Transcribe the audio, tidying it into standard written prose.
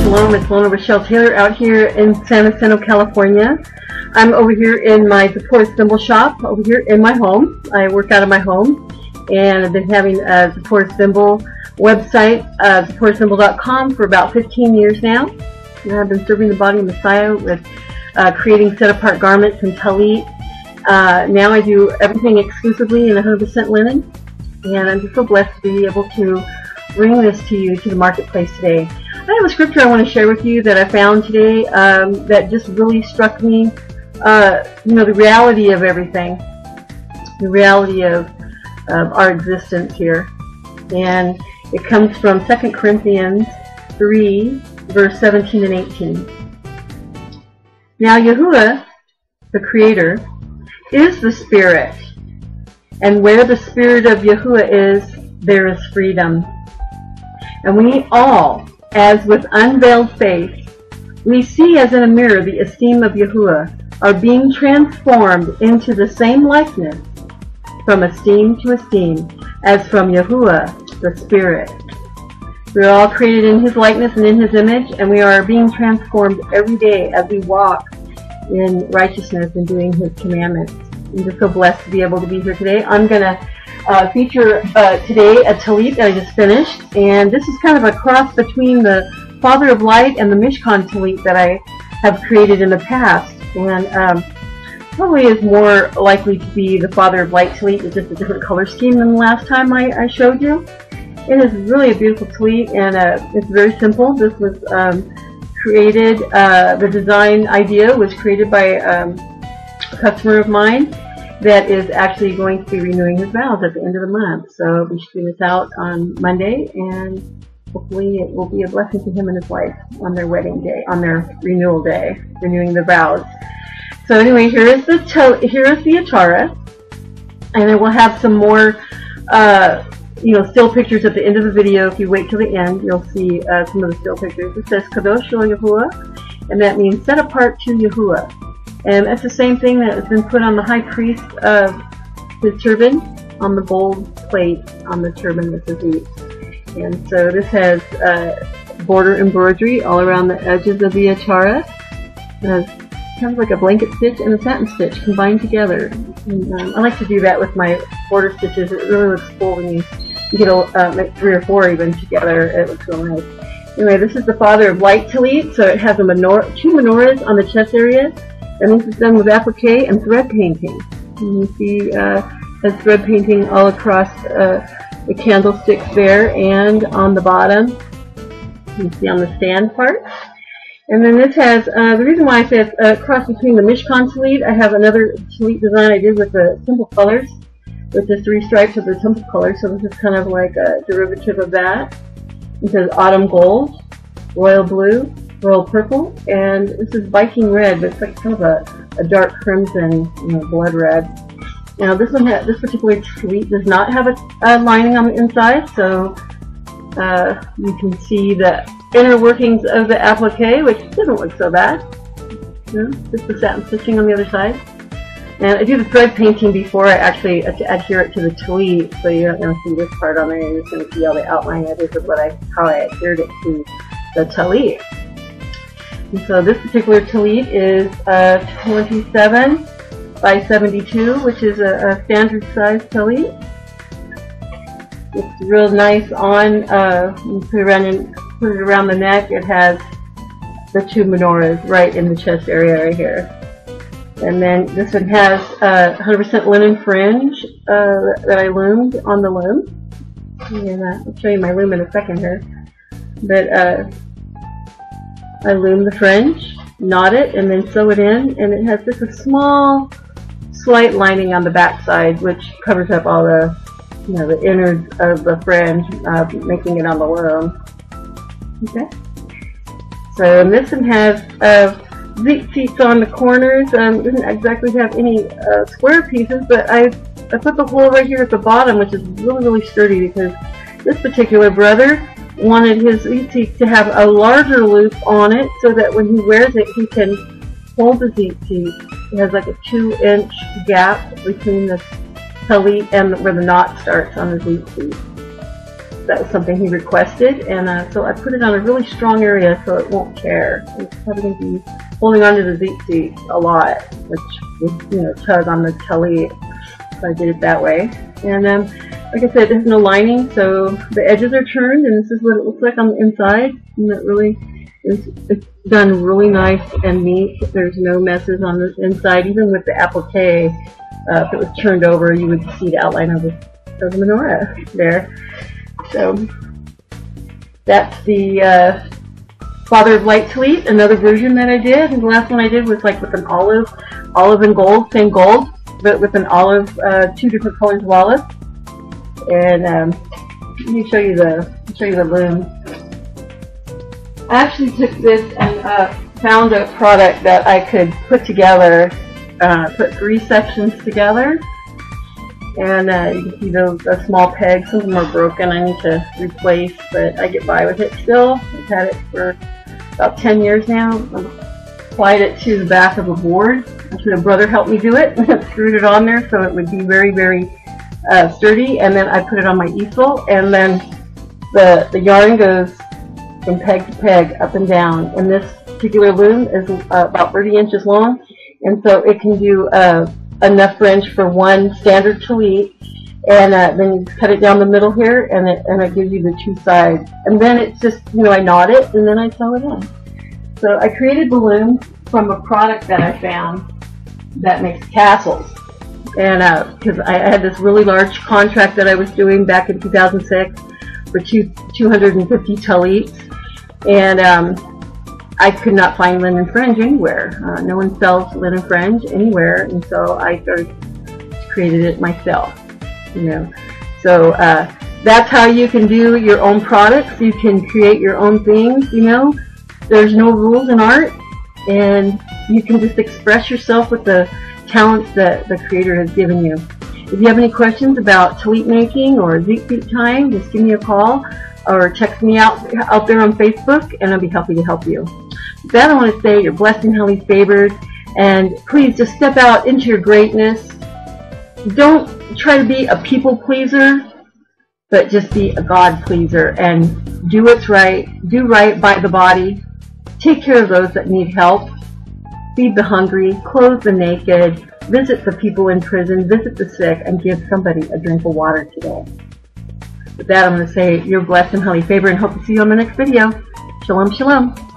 Shalom, it's Zipporah Reshel Taylor out here in San Jacinto, California. I'm over here in my Zipporah symbol shop, over here in my home. I work out of my home, and I've been having a Zipporah symbol website, ZipporahSymbol.com, for about 15 years now. And I've been serving the body of Messiah with creating set-apart garments and Tallit. Now I do everything exclusively in 100% linen, and I'm just so blessed to be able to bring this to you, to the marketplace today. I have a scripture I want to share with you that I found today that just really struck me. The reality of everything, the reality of our existence here. And it comes from 2 Corinthians 3, verse 17 and 18. Now Yahuwah, the Creator, is the Spirit, and where the Spirit of Yahuwah is, there is freedom. And we all, as with unveiled face, we see as in a mirror the esteem of Yahuwah, are being transformed into the same likeness, from esteem to esteem, as from Yahuwah, the Spirit. We are all created in His likeness and in His image, and we are being transformed every day as we walk in righteousness and doing His commandments. I'm just so blessed to be able to be here today. I'm going to feature today a Tallit that I just finished, and this is kind of a cross between the Father of Light and the Mishkan Tallit that I have created in the past, and probably is more likely to be the Father of Light Tallit with just a different color scheme than the last time I showed you. It is really a beautiful Tallit, and it's very simple. This was created, the design idea was created by a customer of mine that is actually going to be renewing his vows at the end of the month. So I'll be shooting this out on Monday, and hopefully it will be a blessing to him and his wife on their wedding day, on their renewal day, renewing the vows. So anyway, here is the Atara, and I will have some more, still pictures at the end of the video. If you wait till the end, you'll see some of the still pictures. It says Kadosh Lo Yahuwah, and that means set apart to Yahuwah. And that's the same thing that has been put on the high priest of his turban, on the gold plate on the turban with the Zit. And so this has border embroidery all around the edges of the Atara. It has kind of like a blanket stitch and a satin stitch combined together. And, I like to do that with my border stitches. It really looks cool when you get like 3 or 4 even together. It looks real nice. Anyway, this is the Father of Light Tallit, so it has a 2 menorahs on the chest area. And this is done with applique and thread painting. And you see there's thread painting all across the candlesticks there and on the bottom. You see on the stand part. And then this has, the reason why I say it's a cross between the Mishkan Tallit, I have another Tallit design I did with the simple colors, with the 3 stripes of the simple colors. So this is kind of like a derivative of that. It says autumn gold, royal blue, royal purple, and this is Viking red, but it's like kind of a dark crimson, blood red. Now this particular Tallit does not have a lining on the inside, so you can see the inner workings of the applique, which doesn't look so bad. Just the satin stitching on the other side. And I do the thread painting before I actually adhere it to the Tallit, so you don't see this part on there. You're just going to see all the outline of it, how I adhered it to the Tallit. And so this particular Tallit is 27 by 72, which is a standard size Tallit. It's real nice on, you put it around the neck. It has the 2 menorahs right in the chest area right here. And then this one has 100% linen fringe that I loomed on the loom. And I'll show you my loom in a second here. But I loom the fringe, knot it, and then sew it in, and it has just a small, slight lining on the back side, which covers up all the, the innards of the fringe, making it on the loom. Okay. So, and this one has Zit seats on the corners. It doesn't exactly have any square pieces, but I put the hole right here at the bottom, which is really, really sturdy, because this particular brother wanted his Zit to have a larger loop on it, so that when he wears it, he can hold the Zit. It has like a 2-inch gap between the Tallit and where the knot starts on the Zit. that was something he requested, and so I put it on a really strong area so it won't tear. It's probably going to be holding onto the ZIP seat a lot, which would, you know, tug on the Tallit. So I did it that way. And like I said, it has no lining, so the edges are turned, and this is what it looks like on the inside. And it really is, it's done really nice and neat. There's no messes on the inside, even with the applique. If it was turned over, you would see the outline of the menorah there. So that's the Father of Light Tallit, another version that I did. And the last one I did was like with an olive and gold, same gold, but with an olive, 2 different colors of olive. And let me show you the loom. I actually took this and found a product that I could put together, put 3 sections together. And you can see the small pegs. Some of them are broken. I need to replace, but I get by with it still. I've had it for about 10 years now. I've applied it to the back of a board. Actually, a brother helped me do it. Screwed it on there so it would be very, very sturdy. And then I put it on my easel. And then the yarn goes from peg to peg, up and down. And this particular loom is about 30 inches long. And so it can do enough fringe for 1 standard Tallit, and then you cut it down the middle here, and it gives you the 2 sides. And then it's just, you know, I knot it, and then I sew it in. So I created the loom from a product that I found that makes tassels. And because I had this really large contract that I was doing back in 2006 for 250 Tallits, and I could not find linen fringe anywhere. No one sells linen fringe anywhere, and so I created it myself. You know, so that's how you can do your own products. You can create your own things. You know, there's no rules in art, and you can just express yourself with the talents that the Creator has given you. If you have any questions about Tallit making or ZIP tying, just give me a call or text me out there on Facebook, and I'll be happy to help you. With that, I want to say you're blessed and highly favored, and please just step out into your greatness. Don't try to be a people pleaser, but just be a God pleaser and do what's right, do right by the body, take care of those that need help, feed the hungry, clothe the naked, visit the people in prison, visit the sick, and give somebody a drink of water today. With that, I'm going to say you're blessed and highly favored, and hope to see you on the next video. Shalom, shalom.